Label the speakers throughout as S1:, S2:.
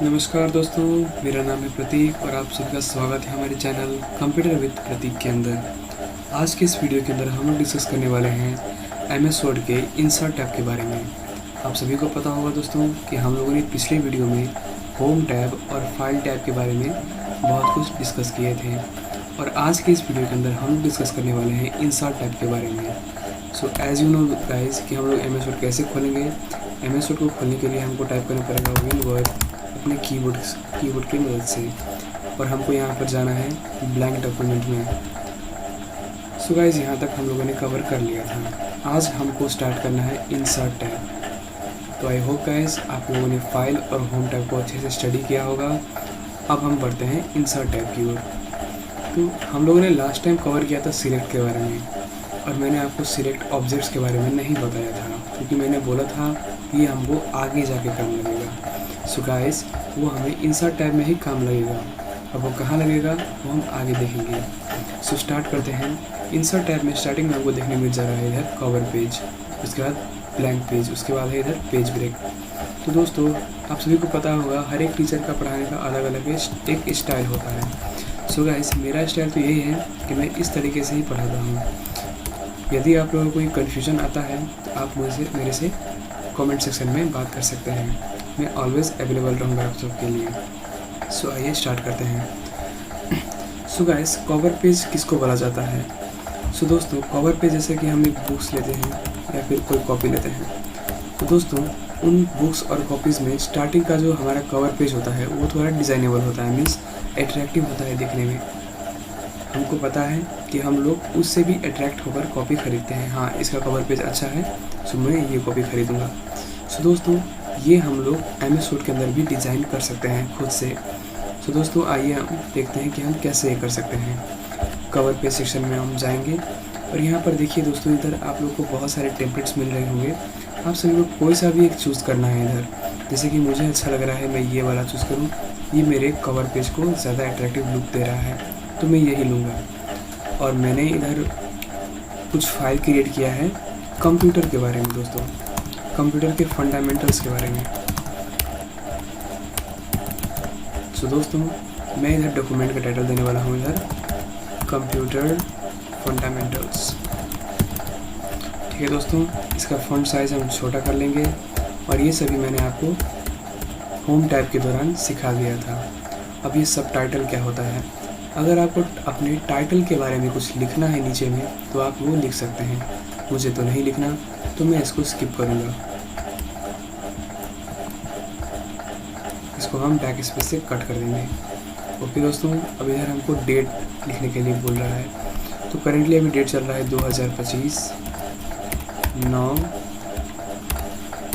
S1: नमस्कार दोस्तों, मेरा नाम है प्रतीक और आप सभी का स्वागत है हमारे चैनल कंप्यूटर विद प्रतीक के अंदर। आज के इस वीडियो के अंदर हम लोग डिस्कस करने वाले हैं एमएस वर्ड के इंसर्ट टैब के बारे में। आप सभी को पता होगा दोस्तों कि हम लोगों ने पिछले वीडियो में होम टैब और फाइल टैब के बारे में बहुत कुछ डिस्कस किए थे और आज के इस वीडियो के अंदर हम लोग डिस्कस करने वाले हैं इंसर्ट टैब के बारे में। So as you know guys कि हम लोग एमएस वर्ड कैसे खोलेंगे। एमएस वर्ड को खोलने के लिए हमको टाइप करना पड़ेगा विनवर्ड अपने कीबोर्ड की मदद से और हमको यहाँ पर जाना है ब्लैंक डॉक्यूमेंट में। सो गाइस यहाँ तक हम लोगों ने कवर कर लिया था। आज हमको स्टार्ट करना है इंसर्ट टैब। तो आई होप गाइस आप लोगों ने फाइल और होम टैब को अच्छे से स्टडी किया होगा। अब हम बढ़ते हैं इंसर्ट टैब की ओर। तो हम लोगों ने लास्ट टाइम कवर किया था सिलेक्ट के बारे में और मैंने आपको सिलेक्ट ऑब्जेक्ट्स के बारे में नहीं बताया था क्योंकि मैंने बोला था कि हमको आगे जाके काम लगेगा। सो गाइस वो हमें इंसर्ट टैब में ही काम लगेगा। अब वो कहाँ लगेगा वो हम आगे देखेंगे। सो स्टार्ट करते हैं। इंसर्ट टैब में स्टार्टिंग में हमको देखने मिल जा रहा है इधर कवर पेज, उसके बाद ब्लैंक पेज, उसके बाद है इधर पेज ब्रेक। तो दोस्तों आप सभी को पता होगा हर एक टीचर का पढ़ाने का अलग अलग एक स्टाइल होता है। सो गाइस मेरा स्टाइल तो यही है कि मैं इस तरीके से ही पढ़ाता हूँ। यदि आप लोगों को कोई कन्फ्यूजन आता है तो आप मेरे से कमेंट सेक्शन में बात कर सकते हैं। मैं ऑलवेज़ अवेलेबल रहूँगा आप सबके लिए। सो आइए स्टार्ट करते हैं। सो गाइस कवर पेज किसको बोला जाता है। सो दोस्तों कवर पेज जैसे कि हम एक बुक्स लेते हैं या फिर कोई कॉपी लेते हैं तो दोस्तों उन बुक्स और कॉपीज़ में स्टार्टिंग का जो हमारा कवर पेज होता है वो थोड़ा डिज़ाइनेबल होता है, मीन्स एट्रैक्टिव होता है दिखने में। हमको पता है कि हम लोग उससे भी अट्रैक्ट होकर कॉपी ख़रीदते हैं। हाँ इसका कवर पेज अच्छा है सो मैं ये कॉपी ख़रीदूँगा। सो दोस्तों ये हम लोग एमएस वर्ड के अंदर भी डिज़ाइन कर सकते हैं खुद से। सो दोस्तों आइए हम देखते हैं कि हम कैसे ये कर सकते हैं। कवर पेज सेक्शन में हम जाएंगे और यहाँ पर देखिए दोस्तों इधर आप लोग को बहुत सारे टेम्पलेट्स मिल रहे होंगे। आप सभी को कोई सा भी एक चूज़ करना है इधर। जैसे कि मुझे अच्छा लग रहा है मैं ये वाला चूज़ करूँ, ये मेरे कवर पेज को ज़्यादा अट्रैक्टिव लुक दे रहा है तो मैं यही लूँगा। और मैंने इधर कुछ फाइल क्रिएट किया है कंप्यूटर के बारे में दोस्तों, कंप्यूटर के फंडामेंटल्स के बारे में। सो दोस्तों मैं इधर डॉक्यूमेंट का टाइटल देने वाला हूँ इधर कंप्यूटर फंडामेंटल्स। ठीक है दोस्तों, इसका फॉन्ट साइज़ हम छोटा कर लेंगे और ये सभी मैंने आपको होम टैब के दौरान सिखा दिया था। अब ये सब टाइटल क्या होता है। अगर आपको अपने टाइटल के बारे में कुछ लिखना है नीचे में तो आप वो लिख सकते हैं। मुझे तो नहीं लिखना तो मैं इसको स्किप करूँगा। इसको हम बैक स्पेस से कट कर देंगे। ओके दोस्तों अब इधर हमको डेट लिखने के लिए बोल रहा है तो करेंटली अभी डेट चल रहा है 2025 9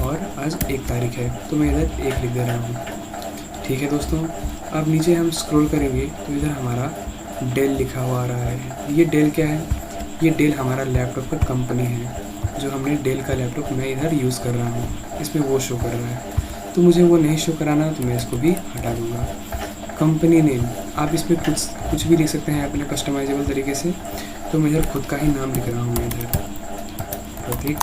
S1: और आज 1 तारीख है तो मैं इधर 1 लिख दे रहा हूँ। ठीक है दोस्तों, अब नीचे हम स्क्रॉल करेंगे तो इधर हमारा डेल लिखा हुआ आ रहा है। ये डेल क्या है, ये डेल हमारा लैपटॉप का कंपनी है। जो हमने डेल का लैपटॉप मैं इधर यूज़ कर रहा हूँ, इसमें वो शो कर रहा है तो मुझे वो नहीं शो कराना तो मैं इसको भी हटा दूँगा। कंपनी नेम आप इसमें कुछ भी लिख सकते हैं अपने कस्टमाइजेबल तरीके से। तो मैं इधर खुद का ही नाम लिख रहा हूँ इधर प्रतीक।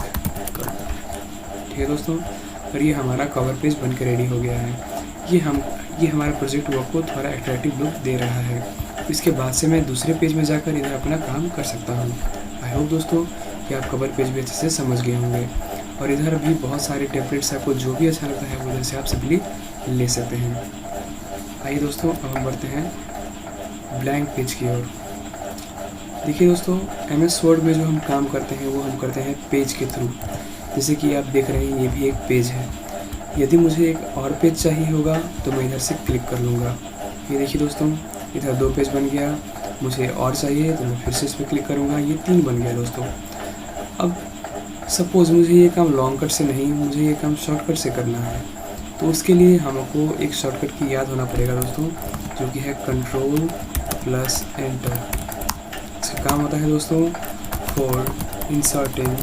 S1: ठीक है दोस्तों, और ये हमारा कवर पेज बन के रेडी हो गया है। ये हमारे प्रोजेक्ट वर्क को थोड़ा अट्रैक्टिव लुक दे रहा है। इसके बाद से मैं दूसरे पेज में जाकर इधर अपना काम कर सकता हूँ। आई होप दोस्तों कि आप कवर पेज भी अच्छे से समझ गए होंगे। और इधर भी बहुत सारे टेम्पलेट्स आपको जो भी अच्छा लगता है वो इधर से आप सिंपली ले सकते हैं। आइए दोस्तों अब हम बढ़ते हैं ब्लैंक पेज की ओर। देखिए दोस्तों एमएस वर्ड में जो हम काम करते हैं वो हम करते हैं पेज के थ्रू। जैसे कि आप देख रहे हैं ये भी एक पेज है। यदि मुझे एक और पेज चाहिए होगा तो मैं इधर से क्लिक कर लूँगा। ये देखिए दोस्तों इधर 2 पेज बन गया। मुझे और चाहिए तो मैं फिर से इस पर क्लिक करूँगा, ये 3 बन गया दोस्तों। अब सपोज़ मुझे ये काम लॉन्ग कट से नहीं, मुझे ये काम शॉर्टकट से करना है तो उसके लिए हमको एक शॉर्टकट की याद होना पड़ेगा दोस्तों, जो कि है कंट्रोल प्लस एंटर। इसका काम होता है दोस्तों for inserting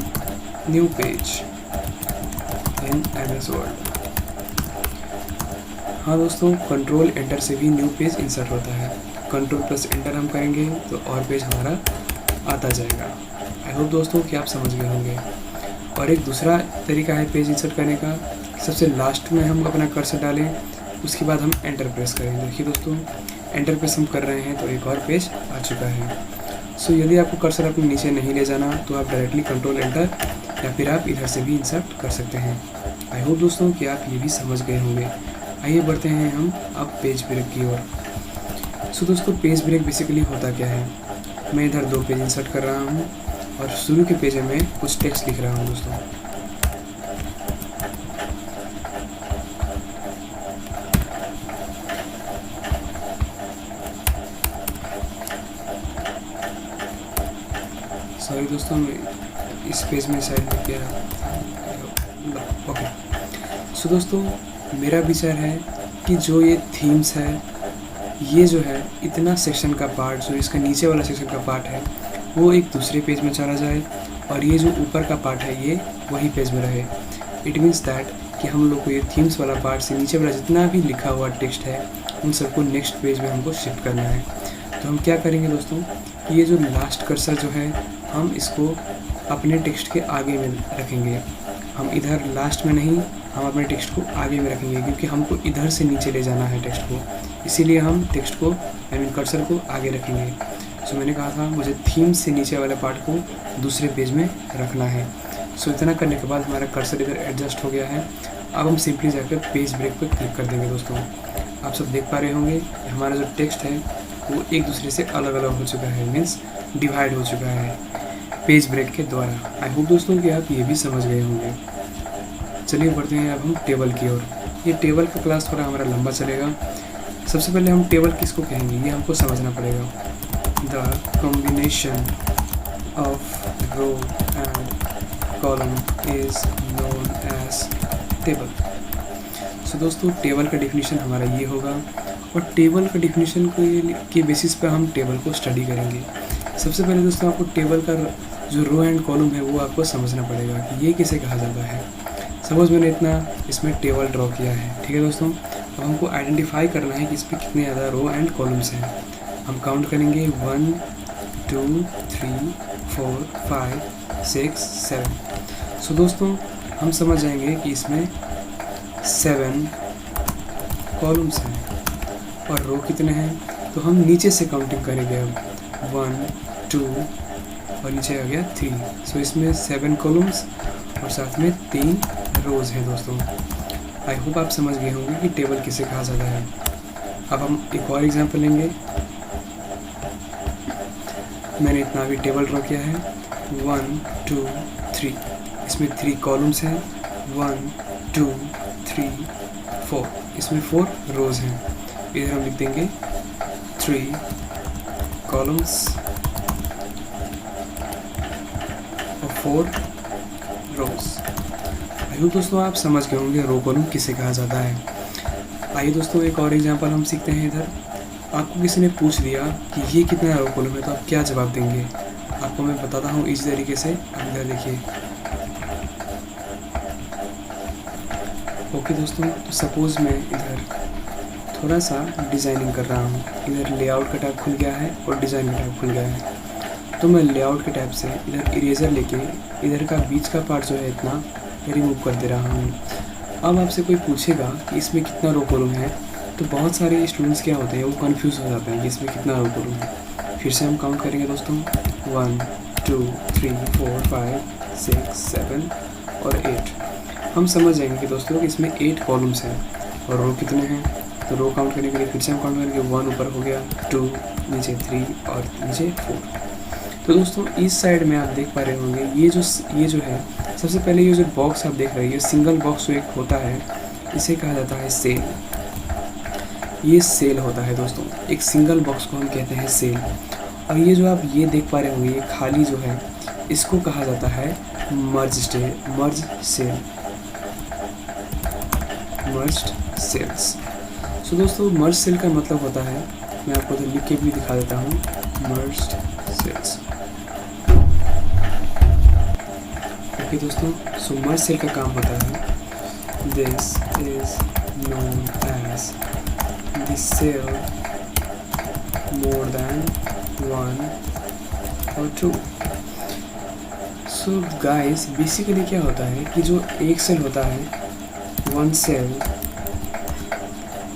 S1: new page in MS word. हाँ दोस्तों कंट्रोल एंटर से भी न्यू पेज इंसर्ट होता है। कंट्रोल प्लस एंटर हम करेंगे तो और पेज हमारा आता जाएगा। आई होप दोस्तों कि आप समझ गए होंगे। और एक दूसरा तरीका है पेज इंसर्ट करने का, सबसे लास्ट में हम अपना कर्सर डालें उसके बाद हम एंटर प्रेस करेंगे। देखिए दोस्तों, एंटर प्रेस हम कर रहे हैं तो एक और पेज आ चुका है। सो यदि आपको कर्सर अपने नीचे नहीं ले जाना तो आप डायरेक्टली कंट्रोल एंटर या फिर आप इधर से भी इंसर्ट कर सकते हैं। आई होप दोस्तों कि आप ये भी समझ गए होंगे। आइए बढ़ते हैं हम अब पेज ब्रेक की ओर। सो दोस्तों, पेज ब्रेक बेसिकली होता क्या है, मैं इधर 2 पेज इंसर्ट कर रहा हूँ और शुरू के पेज में कुछ टेक्स्ट लिख रहा हूँ दोस्तों। सॉरी दोस्तों, मैं इस पेज में शायद लिख गया। ओके। सो दोस्तों, मेरा विचार है कि जो ये थीम्स है, ये जो है इतना सेक्शन का पार्ट, जो इसका नीचे वाला सेक्शन का पार्ट है वो एक दूसरे पेज में चला जाए और ये जो ऊपर का पार्ट है ये वही पेज में रहे। इट मीन्स दैट कि हम लोग को ये थीम्स वाला पार्ट से नीचे वाला जितना भी लिखा हुआ टेक्स्ट है उन सबको नेक्स्ट पेज में हमको शिफ्ट करना है। तो हम क्या करेंगे दोस्तों, ये जो लास्ट कर्सर जो है हम इसको अपने टेक्स्ट के आगे में रखेंगे। हम इधर लास्ट में नहीं, हम अपने टेक्स्ट को आगे में रखेंगे क्योंकि हमको इधर से नीचे ले जाना है टेक्स्ट को, इसीलिए हम टेक्स्ट को कर्सर को आगे रखेंगे। सो मैंने कहा था मुझे थीम से नीचे वाले पार्ट को दूसरे पेज में रखना है। सो इतना करने के बाद हमारा कर्सर इधर एडजस्ट हो गया है। अब हम सिंपली जाकर पेज ब्रेक पर क्लिक कर देंगे दोस्तों। आप सब देख पा रहे होंगे हमारा जो टेक्स्ट है वो एक दूसरे से अलग अलग हो चुका है, मीन्स डिवाइड हो चुका है पेज ब्रेक के द्वारा। आई होप दोस्तों कि आप ये भी समझ गए होंगे। चलिए बढ़ते हैं अब हम टेबल की ओर। ये टेबल का क्लास थोड़ा हमारा लंबा चलेगा। सबसे पहले हम टेबल किसको कहेंगे ये हमको समझना पड़ेगा। The combination of row and column is known as table. So दोस्तों, टेबल का डिफिनीशन हमारा ये होगा और टेबल का डिफिनीशन के बेसिस पे हम टेबल को स्टडी करेंगे। सबसे पहले दोस्तों आपको टेबल का जो रो एंड कॉलम है वो आपको समझना पड़ेगा कि ये किसे कहा जाता है। सपोज मैंने इतना इसमें टेबल ड्रॉ किया है, ठीक है दोस्तों। अब हमको आइडेंटिफाई करना है कि इस पर कितने ज़्यादा रो एंड कॉलम्स हैं। हम काउंट करेंगे 1 2 3 4 5 6 7। सो दोस्तों हम समझ जाएंगे कि इसमें 7 कॉलम्स हैं और रो कितने हैं, तो हम नीचे से काउंटिंग करेंगे। अब 1 2 और नीचे आ गया 3। सो इसमें 7 कॉलम्स और साथ में 3 रोज़ हैं दोस्तों। आई होप आप समझ गए होंगे कि टेबल किसे कहा जाता है। अब हम एक और एग्जांपल लेंगे। मैंने इतना भी टेबल ड्रॉ किया है 1 2 3। इसमें 3 कॉलम्स हैं 1 2 3 4। इसमें 4 रोज़ हैं। इधर हम लिख देंगे 3 कॉलम्स और 4 रोज़। आई होप दोस्तों आप समझ गए होंगे रो कॉलम किसे कहा जाता है। आइए दोस्तों एक और एग्जांपल हम सीखते हैं। इधर आपको किसी ने पूछ दिया कि ये कितना रो कॉलम है, तो आप क्या जवाब देंगे। आपको मैं बताता हूँ इस तरीके से। आप इधर देखिए। ओके दोस्तों, तो सपोज़ मैं इधर थोड़ा सा डिज़ाइनिंग कर रहा हूँ। इधर लेआउट का टैब खुल गया है और डिज़ाइन का टैब खुल गया है। तो मैं लेआउट के टैब से इधर इरेज़र लेके इधर का बीच का पार्ट जो है इतना रिमूव कर दे रहा हूँ। अब आपसे कोई पूछेगा कि इसमें कितना रो कॉलम है, तो बहुत सारे स्टूडेंट्स क्या होते हैं वो कंफ्यूज हो जाते हैं कि इसमें कितना रो कॉलम है। फिर से हम काउंट करेंगे दोस्तों 1 2 3 4 5 6 7 और 8। हम समझ जाएंगे कि दोस्तों कि इसमें 8 कॉलम्स हैं और रो कितने हैं। तो रो काउंट करने के लिए फिर से हम काउंट करेंगे 1 ऊपर हो गया, 2 नीचे 3 और नीचे 4। तो दोस्तों इस साइड में आप देख पा रहे होंगे ये जो है सबसे पहले ये जो बॉक्स आप देख रहे हैं, ये सिंगल बॉक्स जो एक होता है इसे कहा जाता है सेल। ये सेल होता है दोस्तों, एक सिंगल बॉक्स को हम कहते हैं सेल। और ये जो आप ये देख पा रहे होंगे ये खाली जो है इसको कहा जाता है मर्ज सेल, मर्ज्ड सेल्स। सो दोस्तों मर्ज सेल का मतलब होता है, मैं आपको तो लिख के भी दिखा देता हूँ, मर्ज्ड सेल्स। ओके दोस्तों, सो मर्ज सेल का काम होता है this is known as the cell more than 1 और 2। सो गाइस बेसिकली क्या होता है कि जो एक सेल होता है, 1 सेल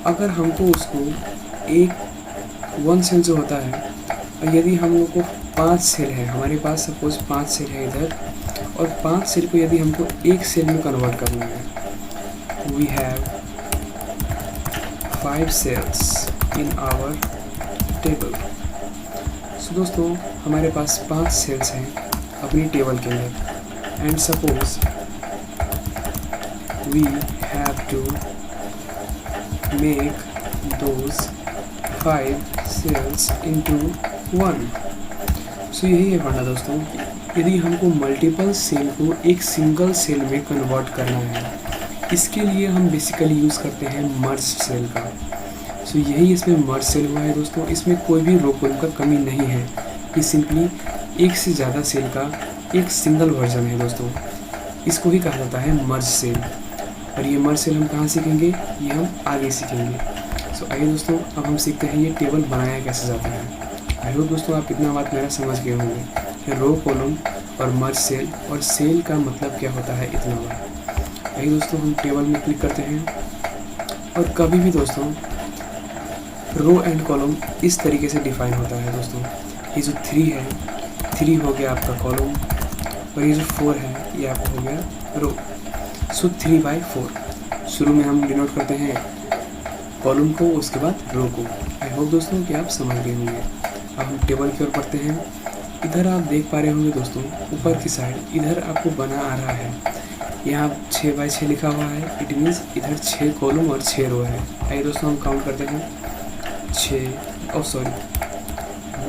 S1: अगर हमको उसको एक 1 सेल जो होता है, और यदि हम लोग को 5 सेल है, हमारे पास सपोज 5 सेल है इधर, और 5 सेल को यदि हमको एक सेल में कन्वर्ट करना है, we have 5 cells in our table. So दोस्तों हमारे पास 5 सेल्स हैं अपनी टेबल के अंदर, and suppose we have to make those 5 cells into 1। सो यही है फंडा दोस्तों, यदि हमको मल्टीपल सेल को एक सिंगल सेल में कन्वर्ट करना है, इसके लिए हम बेसिकली यूज़ करते हैं मर्ज सेल का। सो यही इसमें मर्ज सेल हुआ है दोस्तों। इसमें कोई भी रो कॉलम का कमी नहीं है, ये सिंपली एक से ज़्यादा सेल का एक सिंगल वर्जन है दोस्तों। इसको ही कहा जाता है मर्ज सेल। और ये मर्ज सेल हम कहाँ सीखेंगे, ये हम आगे सीखेंगे। सो आइए दोस्तों अब हम सीखते हैं ये टेबल बनाया कैसे जाता है। आई होप दोस्तों आप इतना बात मेरा समझ गए होंगे, रो कॉलम और मर्ज सेल और सेल का मतलब क्या होता है, इतना बात। आइए दोस्तों हम टेबल में क्लिक करते हैं, और कभी भी दोस्तों रो एंड कॉलम इस तरीके से डिफाइन होता है दोस्तों। ये जो 3 है, 3 हो गया आपका कॉलम, और ये जो 4 है ये आपका हो गया रो। सो 3/4 शुरू में हम डिनोट करते हैं कॉलम को, उसके बाद रो को। आई होप दोस्तों कि आप समझ गए होंगे। अब हम टेबल की ओर पढ़ते हैं। इधर आप देख पा रहे होंगे दोस्तों, ऊपर की साइड इधर आपको बना आ रहा है, यहाँ 6/6 लिखा हुआ है। इट मीन्स इधर 6 कॉलम और 6 रो है। आइए दोस्तों हम काउंट करते हैं,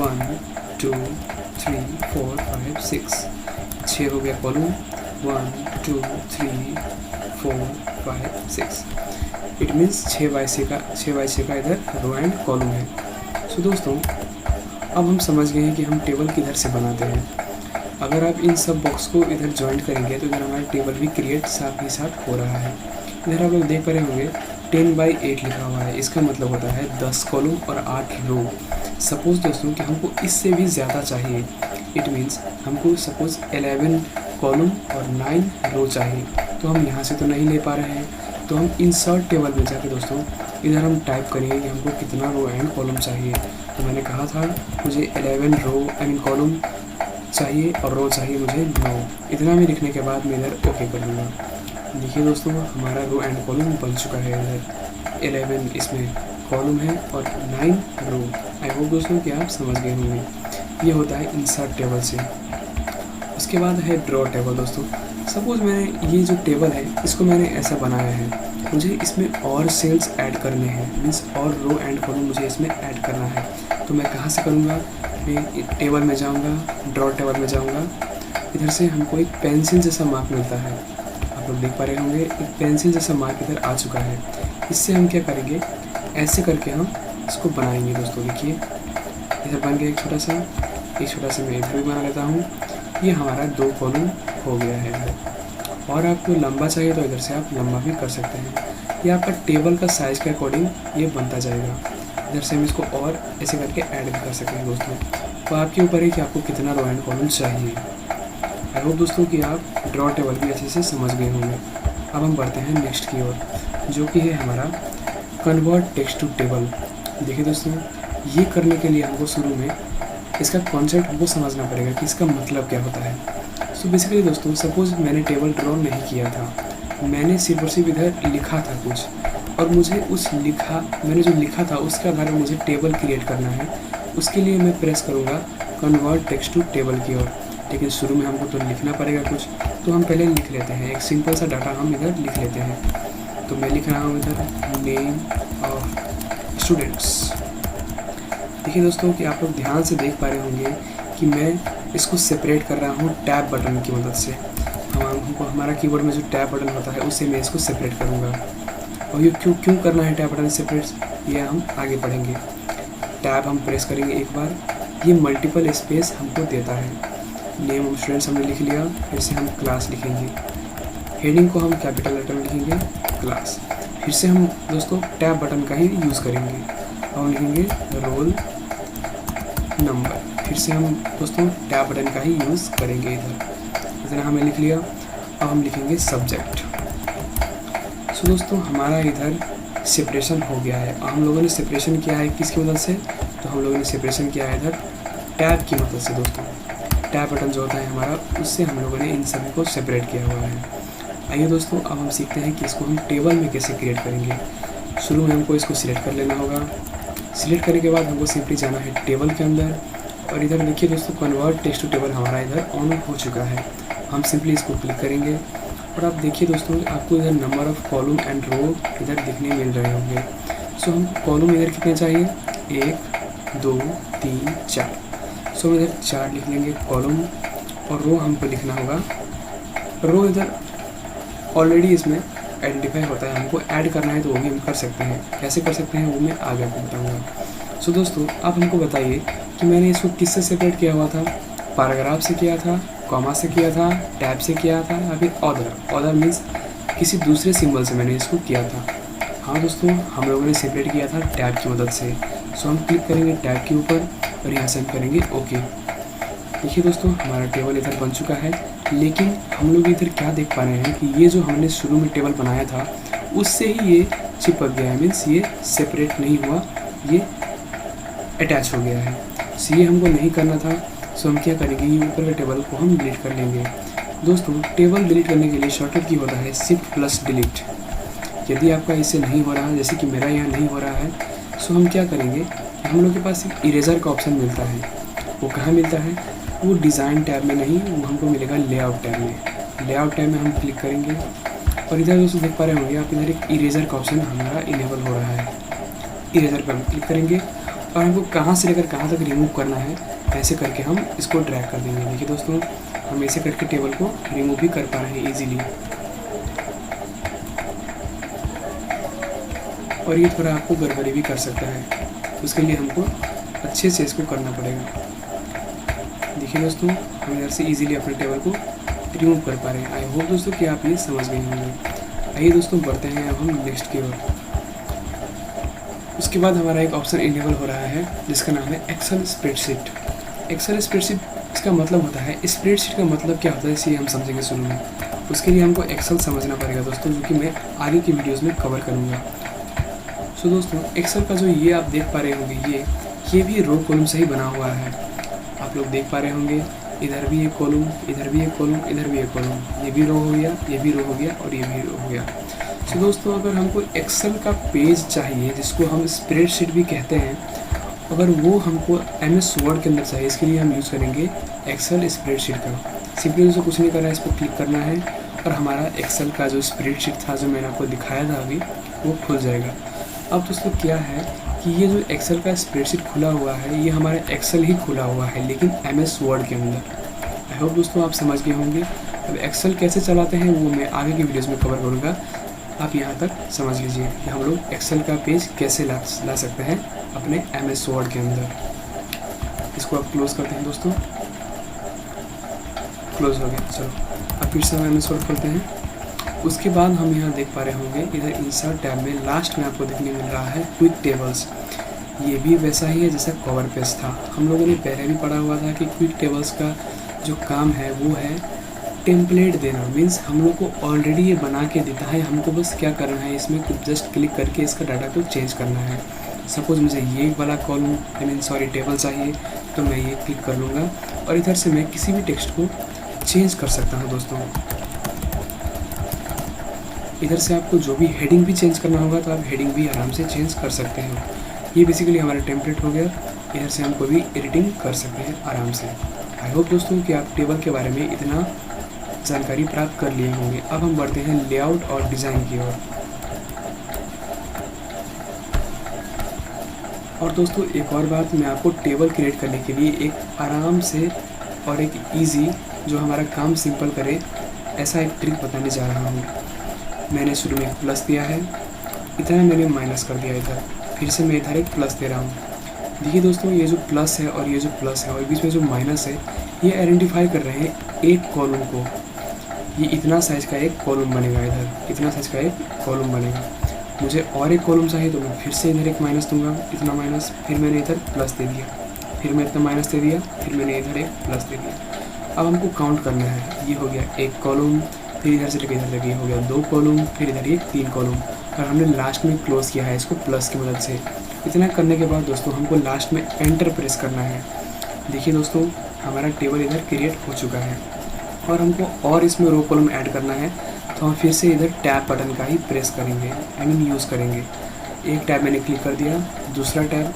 S1: 1 2 3 4 5 6 6 हो गया कॉलम, 1 2 3 4 5 6। इट मीन्स 6/6 का इधर रो एंड कॉलम है। सो दोस्तों अब हम समझ गए हैं कि हम टेबल किधर से बनाते हैं। अगर आप इन सब बॉक्स को इधर ज्वाइंट करेंगे तो इधर हमारा टेबल भी क्रिएट साथ ही साथ हो रहा है। इधर आप लोग देख पा रहे होंगे 10/8 लिखा हुआ है, इसका मतलब होता है 10 कॉलम और 8 रो। सपोज़ दोस्तों कि हमको इससे भी ज़्यादा चाहिए, इट मीन्स हमको सपोज़ 11 कॉलम और 9 रो चाहिए, तो हम यहाँ से तो नहीं ले पा रहे हैं, तो हम इंसर्ट टेबल में जाके दोस्तों इधर हम टाइप करेंगे कि हमको कितना रो एंड कॉलम चाहिए। तो मैंने कहा था मुझे 11 कॉलम चाहिए और रो चाहिए मुझे 9। इतना भी लिखने के बाद मैं इधर ओके कर दूँगा। देखिए दोस्तों हमारा रो एंड कॉलम बन चुका है। इधर 11 इसमें कॉलम है और 9 रो। आई होप दोस्तों कि आप समझ गए होंगे। ये होता है इंसर्ट टेबल से। उसके बाद है ड्रॉ टेबल दोस्तों। सपोज़ मैंने ये जो टेबल है इसको मैंने ऐसा बनाया है, मुझे इसमें और सेल्स ऐड करने हैं, मीन्स और रो एंड कॉलम मुझे इसमें ऐड करना है। तो मैं कहाँ से करूँगा, मैं टेबल में जाऊँगा, ड्रॉ टेबल में जाऊँगा। इधर से हमको एक पेंसिल जैसा मार्क मिलता है, आप लोग देख पा रहे होंगे एक पेंसिल जैसा मार्क इधर आ चुका है। इससे हम क्या करेंगे, ऐसे करके हम इसको बनाएंगे दोस्तों। देखिए इधर बन गया एक छोटा सा मैं इधर भी बना लेता हूँ। ये हमारा 2 कॉलम हो गया है इधर। और आपको लंबा चाहिए तो इधर से आप लंबा भी कर सकते हैं। ये आपका टेबल का साइज़ के अकॉर्डिंग ये बनता जाएगा। इधर से हम इसको और ऐसे करके ऐड भी कर सकते हैं दोस्तों। तो आपके ऊपर है कि आपको कितना रो एंड कॉलम चाहिए। आई होप दोस्तों कि आप ड्रॉ टेबल भी अच्छे से समझ गए होंगे। अब हम बढ़ते हैं नेक्स्ट की ओर, जो कि है हमारा कन्वर्ट टेक्स्ट टू टेबल। देखिए दोस्तों ये करने के लिए हमको शुरू में इसका कॉन्सेप्ट हमको समझना पड़ेगा कि इसका मतलब क्या होता है। सो बेसिकली दोस्तों सपोज़ मैंने टेबल ड्रॉ नहीं किया था, मैंने सिर्फ और सिर्फ इधर लिखा था कुछ, और मुझे मैंने जो लिखा था उसके आधार पर मुझे टेबल क्रिएट करना है। उसके लिए मैं प्रेस करूँगा कन्वर्ट टेक्स्ट टू टेबल की ओर। लेकिन शुरू में हमको तो लिखना पड़ेगा कुछ, तो हम पहले लिख लेते हैं एक सिंपल सा डाटा हम इधर लिख लेते हैं। तो मैं लिख रहा हूँ इधर नेम ऑफ स्टूडेंट्स। देखिए दोस्तों कि आप लोग ध्यान से देख पा रहे होंगे कि मैं इसको सेपरेट कर रहा हूँ टैब बटन की मदद से। हमारा कीबोर्ड में जो टैब बटन होता है उससे मैं इसको सेपरेट करूँगा। और ये क्यों करना है टैब बटन सेपरेट, ये हम आगे पढ़ेंगे। टैब हम प्रेस करेंगे एक बार, ये मल्टीपल स्पेस हमको देता है। नेम ऑफ स्टूडेंट्स हमने लिख लिया, फिर से हम क्लास लिखेंगे, हेडिंग को हम कैपिटल लेटर में लिखेंगे क्लास। फिर से हम दोस्तों टैब बटन का ही यूज़ करेंगे, हम लिखेंगे रोल नंबर। फिर से हम दोस्तों टैब बटन का ही यूज़ करेंगे इधर हमने लिख लिया। अब हम लिखेंगे सब्जेक्ट। सो दोस्तों हमारा इधर सेपरेशन हो गया है। हम लोगों ने सेपरेशन किया है किसकी मदद से, तो हम लोगों ने सेपरेशन किया है इधर टैब की मदद से दोस्तों। टैब बटन जो होता है हमारा, उससे हम लोगों ने इन सभी को सेपरेट किया हुआ है। आइए दोस्तों, अब हम सीखते हैं कि इसको हम टेबल में कैसे क्रिएट करेंगे। शुरू में हमको इसको सिलेक्ट कर लेना होगा। सिलेक्ट करने के बाद हमको सिंपली जाना है टेबल के अंदर, और इधर देखिए दोस्तों कन्वर्ट टेक्स्ट टू टेबल हमारा इधर ऑन हो चुका है। हम सिंपली इसको क्लिक करेंगे और आप देखिए दोस्तों आपको इधर नंबर ऑफ़ कॉलम एंड रो इधर दिखने मिल रहे होंगे। सो हम कॉलम इधर कितने चाहिए, 1 2 3 4। सो हम इधर 4 लिख लेंगे कॉलम, और रो हमको लिखना होगा। रो इधर ऑलरेडी इसमें आइडेंटिफाई होता है, हमको ऐड करना है तो वो भी हम कर सकते हैं। कैसे कर सकते हैं वो मैं आगे आपको बताऊँगा। सो दोस्तों आप हमको बताइए कि मैंने इसको किससे सेपरेट किया हुआ था। पैराग्राफ से किया था, कॉमा से किया था, टैब से किया था, या फिर ऑर्डर मीन्स किसी दूसरे सिंबल से मैंने इसको किया था। हाँ दोस्तों, हम लोगों ने सेपरेट किया था टैब की मदद से। सो हम क्लिक करेंगे टैब के ऊपर और यहाँ से हम करेंगे ओके। देखिए दोस्तों हमारा टेबल इधर बन चुका है, लेकिन हम लोग इधर क्या देख पा रहे हैं कि ये जो हमने शुरू में टेबल बनाया था उससे ही ये चिपक गया है, मीन्स ये सेपरेट नहीं हुआ, ये अटैच हो गया है। सो ये हमको नहीं करना था। सो हम क्या करेंगे, ये ऊपर के टेबल को हम डिलीट कर लेंगे। दोस्तों टेबल डिलीट करने के लिए शॉर्टकट की होता है शिफ्ट प्लस डिलीट। यदि आपका इससे नहीं हो रहा है, जैसे कि मेरा यहाँ नहीं हो रहा है, सो हम क्या करेंगे, हम लोग के पास एक इरेज़र का ऑप्शन मिलता है। वो कहाँ मिलता है, वो डिज़ाइन टैब में नहीं, वो हमको मिलेगा लेआउट टैब में। लेआउट टैब में हम क्लिक करेंगे और इधर दोस्तों देख पा रहे होंगे आप, इधर एक इरेज़र का ऑप्शन हमारा इनेबल हो रहा है। इरेज़र पर हम क्लिक करेंगे और हमको कहाँ से लेकर कहाँ तक रिमूव करना है, ऐसे करके हम इसको ड्रैग कर देंगे। देखिए दोस्तों हम ऐसे करके टेबल को रिमूव भी कर पा रहे हैं ईजीली। और ये थोड़ा आपको गड़बड़ी भी कर सकता है, उसके लिए हमको अच्छे से इसको करना पड़ेगा। देखिए दोस्तों हम इधर से इजीली अपने टेबल को रिमूव कर पा रहे हैं। आई होप दोस्तों कि आप ये समझ गए होंगे। आइए दोस्तों बढ़ते हैं अब हम नेक्स्ट की ओर। उसके बाद हमारा एक ऑप्शन इनेबल हो रहा है जिसका नाम है एक्सेल स्प्रेडशीट। एक्सेल स्प्रेडशीट इसका मतलब होता है, स्प्रेडशीट का मतलब क्या होता है इसे हम समझेंगे शुरू में। उसके लिए हमको एक्सेल समझना पड़ेगा दोस्तों, जो कि मैं आगे की वीडियोज़ में कवर करूँगा। सो दोस्तों एक्सेल का जो ये आप देख पा रहे होंगे, ये भी रो कॉलम से ही बना हुआ है। आप लोग देख पा रहे होंगे इधर भी एक कॉलम, इधर भी एक कॉलम, इधर भी एक कॉलम, ये भी रो हो गया, ये भी रो हो गया और ये भी रो हो गया। सो दोस्तों अगर हमको एक्सेल का पेज चाहिए जिसको हम स्प्रेडशीट भी कहते हैं, अगर वो हमको MS वर्ड के अंदर चाहिए, इसके लिए हम यूज़ करेंगे एक्सेल स्प्रेडशीट का। सिंपली दोस्तों कुछ नहीं करना है, इस पर क्लिक करना है और हमारा एक्सेल का जो स्प्रेडशीट था जो मैंने आपको दिखाया था अभी, वो खुल जाएगा। अब दोस्तों क्या है कि ये जो एक्सेल का स्प्रेडशीट खुला हुआ है, ये हमारा एक्सेल ही खुला हुआ है लेकिन MS वर्ड के अंदर। आई होप दोस्तों आप समझ गए होंगे। अब एक्सेल कैसे चलाते हैं वो मैं आगे की वीडियोज़ में कवर करूँगा। आप यहाँ तक समझ लीजिए कि हम लोग एक्सेल का पेज कैसे ला सकते हैं अपने MS वर्ड के अंदर। इसको आप क्लोज़ करते हैं दोस्तों, क्लोज़ हो गया। चलो अब फिर से हम MS वर्ड खोलते हैं। उसके बाद हम यहाँ देख पा रहे होंगे इधर इंसर्ट टैब में लास्ट में आपको देखने मिल रहा है क्विक टेबल्स। ये भी वैसा ही है जैसा कवर पेज था। हम लोगों ने पहले भी पढ़ा हुआ था कि क्विक टेबल्स का जो काम है वो है टेम्पलेट देना। मीन्स हम लोग को ऑलरेडी ये बना के देता है, हमको बस क्या करना है, इसमें कुछ जस्ट क्लिक करके इसका डाटा को चेंज करना है। सपोज़ मुझे ये वाला कॉलम टेबल चाहिए तो मैं ये क्लिक कर लूँगा और इधर से मैं किसी भी टेक्स्ट को चेंज कर सकता हूँ दोस्तों। इधर से आपको जो भी हेडिंग भी चेंज करना होगा तो आप हेडिंग भी आराम से चेंज कर सकते हैं। ये बेसिकली हमारा टेम्पलेट हो गया। इधर से हम कोई भी एडिटिंग कर सकते हैं आराम से। आई होप दोस्तों कि आप टेबल के बारे में इतना जानकारी प्राप्त कर लिए होंगे। अब हम बढ़ते हैं लेआउट और डिज़ाइन की ओर। और दोस्तों एक और बात, मैं आपको टेबल क्रिएट करने के लिए एक आराम से और एक इजी जो हमारा काम सिंपल करे ऐसा एक ट्रिक बताने जा रहा हूँ। मैंने शुरू में प्लस दिया है, इधर मैंने माइनस कर दिया, इधर फिर से मैं इधर एक प्लस दे रहा हूँ। देखिए दोस्तों ये जो प्लस है और ये जो प्लस है और बीच में जो माइनस है, ये आइडेंटिफाई कर रहे हैं एक कॉलम को। ये इतना साइज़ का एक कॉलम बनेगा, इधर इतना साइज़ का एक कॉलम बनेगा। मुझे और एक कॉलम चाहिए तो मैं फिर से इधर एक माइनस दूंगा, इतना माइनस, फिर मैंने इधर प्लस दे दिया, फिर मैं इतना माइनस दे दिया, फिर मैंने इधर एक प्लस दे दिया। अब हमको काउंट करना है। ये हो गया एक कॉलम, फिर इधर से लेकर इधर तक ये हो गया 2 कॉलम, फिर इधर ये 3 कॉलम। और हमने लास्ट में क्लोज़ किया है इसको प्लस की मदद से। इतना करने के बाद दोस्तों हमको लास्ट में एंटर प्रेस करना है। देखिए दोस्तों, हमारा टेबल इधर क्रिएट हो चुका है और हमको और इसमें रो कॉलम ऐड करना है, तो हम फिर से इधर टैब बटन का ही प्रेस करेंगे, यूज़ करेंगे। एक टैब मैंने क्लिक कर दिया, दूसरा टैब।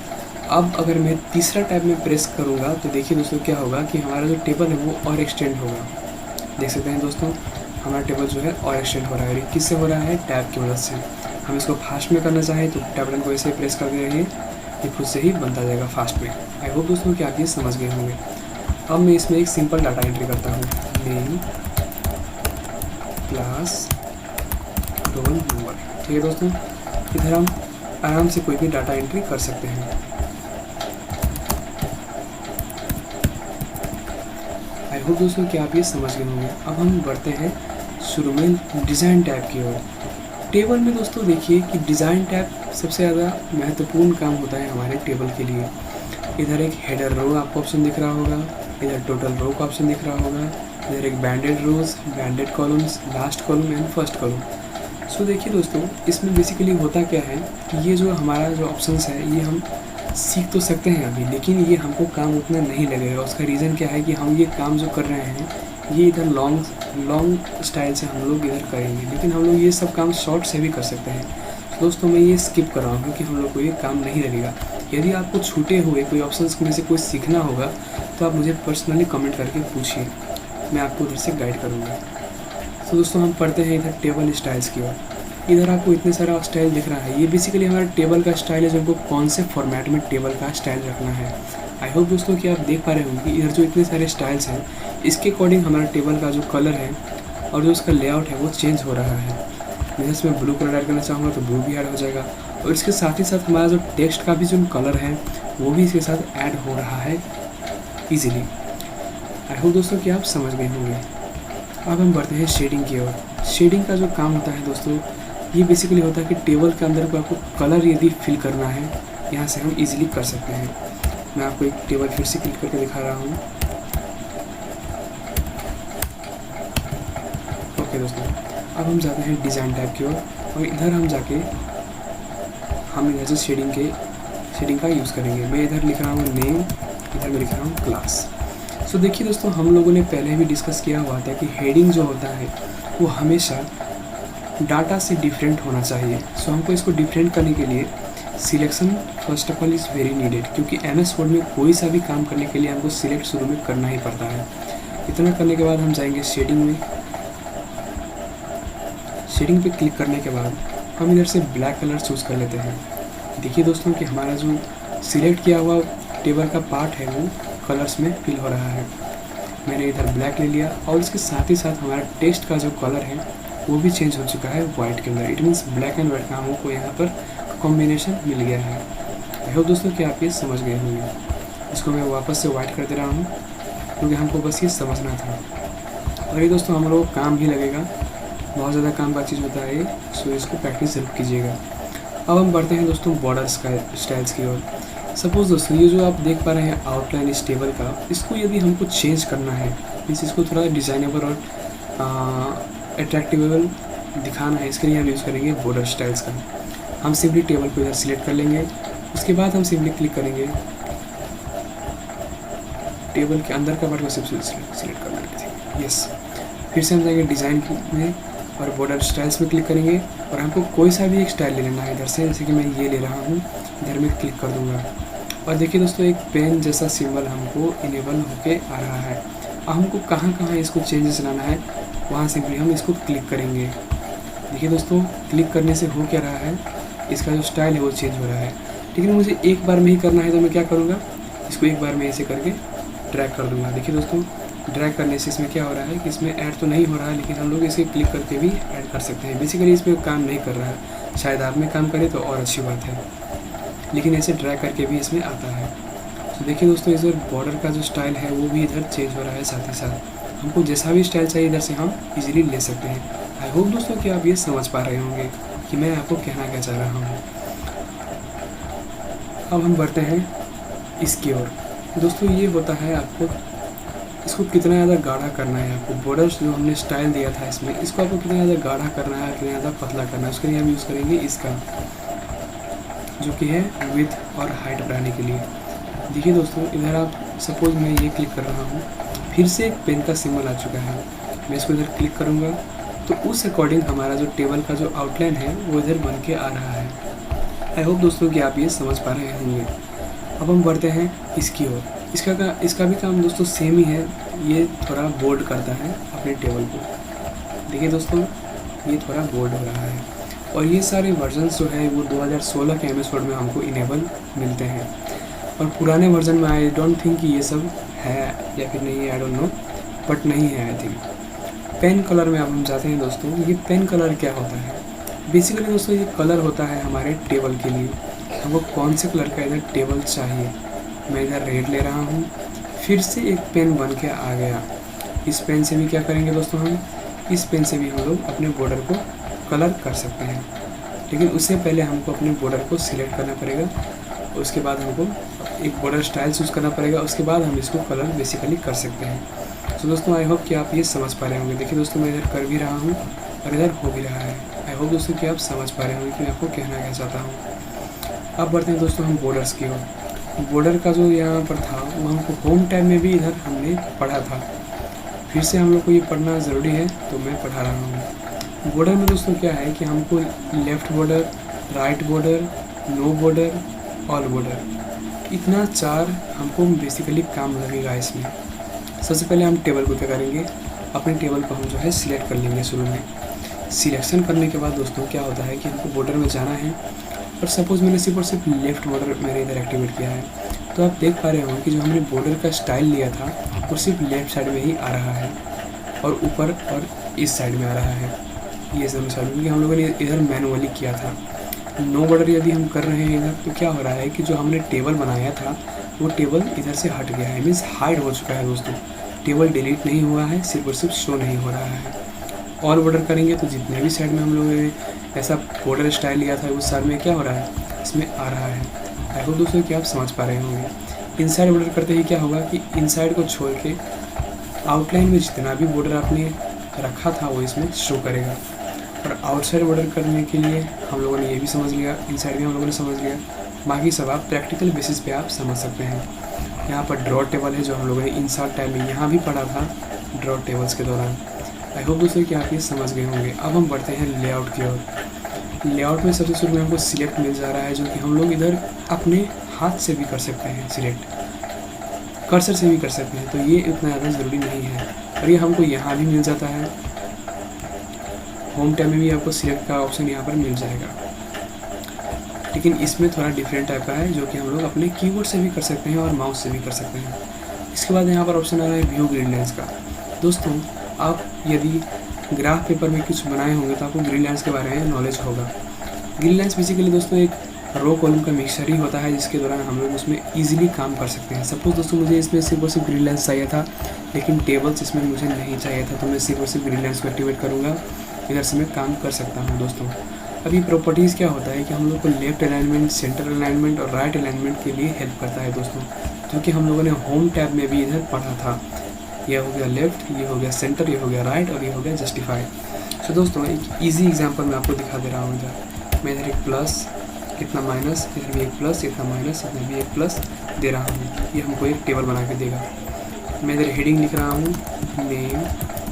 S1: अब अगर मैं तीसरा टैब में प्रेस करूँगा तो देखिए दोस्तों क्या होगा कि हमारा जो टेबल है वो और एक्सटेंड होगा। देख सकते हैं दोस्तों, हमारा टेबल जो है और एक्सटेंड हो रहा है। किससे हो रहा है? टैब की मदद से। हम इसको फास्ट में करना चाहें तो टैब बटन को ऐसे प्रेस कर दे रहिए, ये खुद से ही बनता जाएगा फास्ट में। आई होप दोस्तों कि आप ये समझ गए होंगे। अब मैं इसमें एक सिंपल डाटा एंट्री करता हूँ, नेम, क्लास, रोल नंबर। ठीक है दोस्तों, इधर हम आराम से कोई भी डाटा एंट्री कर सकते हैं। आई होप दोस्तों कि आप ये समझ गए होंगे। अब हम बढ़ते हैं शुरू में डिज़ाइन टैब की ओर। टेबल में दोस्तों देखिए कि डिज़ाइन टैब सबसे ज़्यादा महत्वपूर्ण काम होता है हमारे टेबल के लिए। इधर एक हेडर रो आपको ऑप्शन दिख रहा होगा, इधर टोटल रो का ऑप्शन दिख रहा होगा, इधर एक banded rows, banded columns, last column and first column. So देखिए दोस्तों, इसमें बेसिकली होता क्या है कि ये जो हमारा जो ऑप्शंस है ये हम सीख तो सकते हैं अभी, लेकिन ये हमको काम उतना नहीं लगेगा। उसका रीज़न क्या है कि हम ये काम जो कर रहे हैं ये इधर लॉन्ग स्टाइल से हम लोग इधर करेंगे, लेकिन हम लोग ये सब काम शॉर्ट से भी कर सकते हैं। तो दोस्तों मैं ये स्किप कर रहा हूँ क्योंकि हम लोग को ये काम नहीं लगेगा। यदि आपको छूटे हुए कोई ऑप्शंस में से कोई सीखना होगा तो आप मुझे पर्सनली कमेंट करके पूछिए, मैं आपको उधर से गाइड करूँगा। तो दोस्तों हम पढ़ते हैं इधर टेबल स्टाइल्स की ओर। इधर आपको इतने सारा स्टाइल दिख रहा है, ये बेसिकली हमारा टेबल का स्टाइल है जो हमको कौन से फॉर्मेट में टेबल का स्टाइल रखना है। आई होप दोस्तों कि आप देख पा रहे होंगे कि इधर जो इतने सारे स्टाइल्स हैं इसके अकॉर्डिंग हमारा टेबल का जो कलर है और जो उसका लेआउट है वो चेंज हो रहा है। मैं इसमें ब्लू कलर ऐड करना चाहूँगा तो ब्लू भी ऐड हो जाएगा, और इसके साथ ही साथ हमारा जो टेक्स्ट का भी जो कलर है वो भी इसके साथ ऐड हो रहा है ईजिली। आई होप दोस्तों कि आप समझ गए होंगे। अब हम बढ़ते हैं शेडिंग की ओर। शेडिंग का जो काम होता है दोस्तों ये बेसिकली होता है कि टेबल के अंदर को आपको कलर यदि फिल करना है यहाँ से हम इजीली कर सकते हैं। मैं आपको एक टेबल फिर से क्लिक करके दिखा रहा हूँ। ओके दोस्तों, अब हम जाते हैं डिज़ाइन टैब की ओर और इधर हम जाके हम इधर से शेडिंग का यूज़ करेंगे। मैं इधर लिख रहा हूँ नेम, इधर मैं लिख रहा हूँ क्लास। सो देखिए दोस्तों, हम लोगों ने पहले भी डिस्कस किया हुआ था कि हेडिंग जो होता है वो हमेशा डाटा से डिफरेंट होना चाहिए। सो हमको इसको डिफरेंट करने के लिए selection first of all is very needed, क्योंकि MS वर्ड में कोई सा भी काम करने के लिए हमको सिलेक्ट शुरू में करना ही पड़ता है। इतना करने के बाद हम जाएंगे शेडिंग में। शेडिंग पे क्लिक करने के बाद हम इधर से ब्लैक कलर चूज़ कर लेते हैं। देखिए दोस्तों कि हमारा जो सिलेक्ट किया हुआ टेबल का पार्ट है वो कलर्स में फिल हो रहा है। मैंने इधर ब्लैक ले लिया और इसके साथ ही साथ हमारा टेक्स्ट का जो कलर है वो भी चेंज हो चुका है वाइट के अंदर। It means black and white का हमको यहाँ पर कॉम्बिनेशन मिल गया है। आई होप दोस्तों कि आप ये समझ गए होंगे। इसको मैं वापस से वाइट कर दे रहा हूँ क्योंकि हमको बस ये समझना था। और ये दोस्तों हम लोग काम भी लगेगा, बहुत ज़्यादा काम का चीज़ होता है ये, सो इसको प्रैक्टिस जरूर कीजिएगा। अब हम बढ़ते हैं दोस्तों बॉर्डर्स का स्टाइल्स की ओर। सपोज़ दोस्तों ये जो आप देख पा रहे हैं आउटलाइन इस टेबल का, इसको यदि हमको चेंज करना है, इसको थोड़ा डिज़ाइनेबल और अट्रैक्टिवेबल दिखाना है, इसके लिए हम यूज़ करेंगे बॉर्डर स्टाइल्स का। हम सिंपली टेबल को इधर सिलेक्ट कर लेंगे, उसके बाद हम सिंपली क्लिक करेंगे टेबल के अंदर का पार्ट को सिलेक्ट करना है। यस, फिर से हम जाएंगे डिज़ाइन में और बॉर्डर स्टाइल्स में क्लिक करेंगे और हमको कोई सा भी एक स्टाइल ले लेना है इधर से। जैसे कि मैं ये ले रहा हूँ, इधर में क्लिक कर दूँगा और देखिए दोस्तों एक पेन जैसा सिंबल हमको इनेबल होके आ रहा है। अब हमको कहाँ कहाँ इसको चेंजेस लाना है वहाँ सिंपली हम इसको क्लिक करेंगे। देखिए दोस्तों क्लिक करने से हो क्या रहा है, इसका जो स्टाइल है वो चेंज हो रहा है। लेकिन मुझे एक बार में ही करना है तो मैं क्या करूँगा, इसको एक बार में ऐसे करके ड्रैग कर दूँगा। देखिए दोस्तों ड्रैग करने से इसमें क्या हो रहा है कि इसमें ऐड तो नहीं हो रहा है, लेकिन हम लोग इसे क्लिक करके भी ऐड कर सकते हैं। बेसिकली इसमें काम नहीं कर रहा है, शायद आप में काम करें तो और अच्छी बात है, लेकिन ऐसे ड्रैग करके भी इसमें आता है। तो देखिए दोस्तों इधर बॉर्डर का जो स्टाइल है वो भी इधर चेंज हो रहा है। साथ ही साथ हमको जैसा भी स्टाइल चाहिए इधर से हम इजीली ले सकते हैं। आई होप दोस्तों कि आप ये समझ पा रहे होंगे कि मैं आपको कहना क्या चाह रहा हूँ। अब हम बढ़ते हैं इसकी ओर। दोस्तों ये होता है आपको इसको कितना ज़्यादा गाढ़ा करना है आपको, बॉर्डर्स जो हमने स्टाइल दिया था इसमें, इसको आपको कितना ज़्यादा गाढ़ा करना है, कितना ज़्यादा पतला करना है, उसके लिए हम यूज़ करेंगे इसका, जो कि है विड्थ और हाइट बढ़ाने के लिए। देखिए दोस्तों, इधर आप सपोज मैं ये क्लिक कर रहा हूँ, फिर से एक पेन का सिंबल आ चुका है, मैं इसको इधर क्लिक करूँगा तो उस अकॉर्डिंग हमारा जो टेबल का जो आउटलाइन है वो इधर बन के आ रहा है। आई होप दोस्तों कि आप ये समझ पा रहे होंगे। अब हम बढ़ते हैं इसकी ओर। इसका भी काम दोस्तों सेम ही है, ये थोड़ा बोल्ड करता है अपने टेबल को। देखिए दोस्तों, ये थोड़ा बोल्ड हो रहा है, और ये सारे वर्जन्स जो है वो 2016 के MS वर्ड में हमको इनेबल मिलते हैं, और पुराने वर्जन में आई डोंट थिंक कि ये सब है या फिर नहीं है, आई डोंट नो, बट नहीं है आई थिंक। पेन कलर में अब हम जाते हैं दोस्तों। ये पेन कलर क्या होता है? बेसिकली दोस्तों ये कलर होता है हमारे टेबल के लिए, हमको कौन से कलर का इधर टेबल चाहिए। मैं इधर रेड ले रहा हूँ, फिर से एक पेन बन के आ गया। इस पेन से भी क्या करेंगे दोस्तों, हम इस पेन से भी हम लोग अपने बॉर्डर को कलर कर सकते हैं, लेकिन उससे पहले हमको अपने बॉर्डर को सिलेक्ट करना पड़ेगा, उसके बाद हमको एक बॉर्डर स्टाइल चूज़ करना पड़ेगा, उसके बाद हम इसको कलर बेसिकली कर सकते हैं। तो दोस्तों आई होप कि आप ये समझ पा रहे होंगे। देखिए दोस्तों, मैं इधर कर भी रहा हूँ और इधर हो भी रहा है। आई होप दोस्तों कि आप समझ पा रहे होंगे कि मैं आपको कहना क्या चाहता हूँ। अब बढ़ते हैं दोस्तों हम बॉर्डर्स की ओर। बॉर्डर का जो यहाँ पर था वो हमको होम टैब में भी इधर हमने पढ़ा था, फिर से हम लोग को ये पढ़ना ज़रूरी है तो मैं पढ़ा रहा हूँ। बॉर्डर में दोस्तों क्या है कि हमको left border, right border, no border, all border, इतना 4 हमको बेसिकली काम लगेगा इसमें। सबसे पहले हम टेबल को क्या करेंगे, अपने टेबल को हम जो है सिलेक्ट कर लेंगे शुरू में। सिलेक्शन करने के बाद दोस्तों क्या होता है कि हमको बॉर्डर में जाना है, और सपोज़ मैंने सिर्फ और सिर्फ लेफ़्ट बॉर्डर मैंने इधर एक्टिवेट किया है, तो आप देख पा रहे होंगे कि जो हमने बॉर्डर का स्टाइल लिया था वो सिर्फ लेफ़्ट साइड में ही आ रहा है, और ऊपर और इस साइड में आ रहा है, ये सब साइड, क्योंकि हम लोगों ने इधर मैनुअली किया था। नो बॉर्डर यदि हम कर रहे हैं इधर, तो क्या हो रहा है कि जो हमने टेबल बनाया था वो टेबल इधर से हट गया है, मीन्स हाइड हो चुका है दोस्तों। टेबल डिलीट नहीं हुआ है, सिर्फ और सिर्फ शो नहीं हो रहा है। ऑल बॉर्डर करेंगे तो जितने भी साइड में हम लोगों ने ऐसा बॉर्डर स्टाइल लिया था उस साइड में क्या हो रहा है, इसमें आ रहा है। आई होप दोस्तों कि आप समझ पा रहे होंगे। इनसाइड बॉर्डर करते ही क्या होगा कि इनसाइड को छोड़ के आउटलाइन में जितना भी बॉर्डर आपने रखा था वो इसमें शो करेगा। और आउटसाइड बॉर्डर करने के लिए हम लोगों ने ये भी समझ लिया, इनसाइड भी हम लोगों ने समझ लिया, बाकी सब आप प्रैक्टिकल बेसिस पे आप समझ सकते हैं। यहाँ पर ड्रॉ टेबल है जो हम लोगों ने इंसर्ट टाइम में यहाँ भी पढ़ा था ड्रॉ टेबल्स के दौरान। आई होप दोस्तों कि आप ये समझ गए होंगे। अब हम बढ़ते हैं लेआउट की ओर। लेआउट में सबसे शुरू में हमको सिलेक्ट मिल जा रहा है, जो कि हम लोग इधर अपने हाथ से भी कर सकते हैं, सिलेक्ट कर्सर से भी कर सकते हैं, तो ये इतना ज़्यादा ज़रूरी नहीं है। और ये हमको यहाँ भी मिल जाता है, होम टैब में भी आपको सिलेक्ट का ऑप्शन यहाँ पर मिल जाएगा, लेकिन इसमें थोड़ा डिफरेंट टाइप का है, जो कि हम लोग अपने कीबोर्ड से भी कर सकते हैं और माउस से भी कर सकते हैं। इसके बाद यहाँ पर ऑप्शन आ रहा है व्यू ग्रिड लाइन्स का। दोस्तों, आप यदि ग्राफ पेपर में कुछ बनाए होंगे तो आपको ग्रिड लाइन्स के बारे में नॉलेज होगा। ग्रिड लाइन्स बेसिकली दोस्तों एक रो कॉलम का मिक्सचर ही होता है, जिसके दौरान हम लोग उसमें ईजिली काम कर सकते हैं। सपोज दोस्तों मुझे इसमें सिर्फ और सिर्फ ग्रिड लाइन्स चाहिए था, लेकिन टेबल्स इसमें मुझे नहीं चाहिए था, तो मैं सिर्फ और सिर्फ ग्रिड लाइन्स को एक्टिवेट करूँगा, इधर से मैं काम कर सकता हूँ। दोस्तों, अभी प्रॉपर्टीज़ क्या होता है कि हम लोग को लेफ्ट अलाइनमेंट, सेंटर अलाइनमेंट और राइट अलाइनमेंट के लिए हेल्प करता है दोस्तों, जो कि हम लोगों ने होम टैब में भी इधर पढ़ा था। ये हो गया लेफ्ट, ये हो गया सेंटर, ये हो गया राइट, और ये हो गया जस्टिफाई। सो दोस्तों, एक ईजी एग्जांपल मैं आपको दिखा दे रहा हूँ। इधर मैं इधर एक प्लस, इतना माइनस, इधर भी एक प्लस, इतना माइनस, इधर भी एक प्लस दे रहा हूँ। ये हमको एक टेबल बना के देगा। मैं इधर हेडिंग लिख रहा हूँ नेम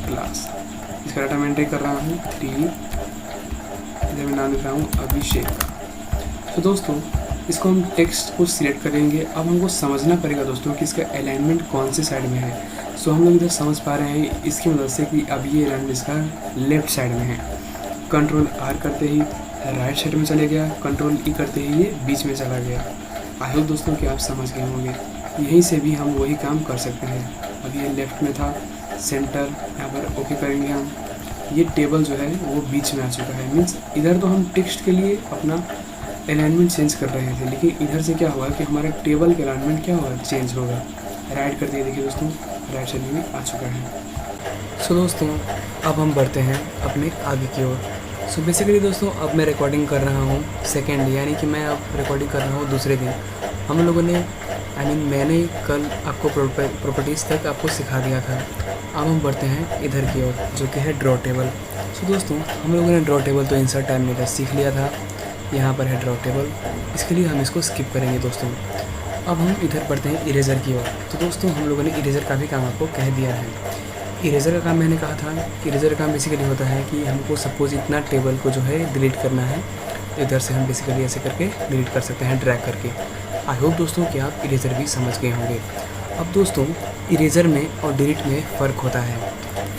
S1: क्लास, इसका डाटा मैं एंट्री कर रहा हूँ 3, इधर मैं नाम लिख रहा हूँ अभिषेक का। तो दोस्तों, इसको हम टेक्स्ट को सिलेक्ट करेंगे। अब हमको समझना पड़ेगा दोस्तों कि इसका अलाइनमेंट कौन से साइड में है। सो हम लोग इधर समझ पा रहे हैं इसकी मदद से कि अब ये अलाइनमेंट इसका लेफ्ट साइड में है। कंट्रोल आर करते ही राइट साइड में चले गया, कंट्रोल ई करते ही ये बीच में चला गया। आई होप दोस्तों कि आप समझ गए होंगे। यहीं से भी हम वही काम कर सकते हैं। अब ये लेफ्ट में था, सेंटर, यहाँ पर ओके करेंगे हम। ये टेबल जो है वो बीच में आ चुका है, मीन्स इधर तो हम टेक्स्ट के लिए अपना अलाइनमेंट चेंज कर रहे थे, लेकिन इधर से क्या होगा कि हमारे टेबल का अलाइनमेंट क्या होगा, चेंज होगा। राइट कर दिए, देखिए दोस्तों राइट साइड में आ चुका है। सो दोस्तों, अब हम बढ़ते हैं अपने आगे की ओर। सो बेसिकली दोस्तों, अब मैं रिकॉर्डिंग कर रहा हूँ सेकेंड, यानी कि मैं अब रिकॉर्डिंग कर रहा हूँ दूसरे दिन। हम लोगों ने मैंने कल आपको प्रॉपर्टीज़ तक आपको सिखा दिया था। अब हम बढ़ते हैं इधर की ओर, जो कि है ड्रॉ टेबल। तो दोस्तों हम लोगों ने ड्रॉ टेबल तो इंसर्ट टाइम में सीख लिया था। यहाँ पर है ड्रॉ टेबल, इसके लिए हम इसको स्किप करेंगे दोस्तों। अब हम इधर बढ़ते हैं इरेज़र की ओर। तो दोस्तों हम लोगों ने इरेज़र का भी काम आपको कह दिया है। इरेज़र का काम मैंने कहा था, इरेज़र का काम बेसिकली होता है कि हमको सपोज़ इतना टेबल को जो है डिलीट करना है, इधर से हम बेसिकली ऐसे करके डिलीट कर सकते हैं, ड्रैग करके। आई होप दोस्तों कि आप इरेज़र भी समझ गए होंगे। अब दोस्तों इरेज़र में और डिलीट में फ़र्क होता है।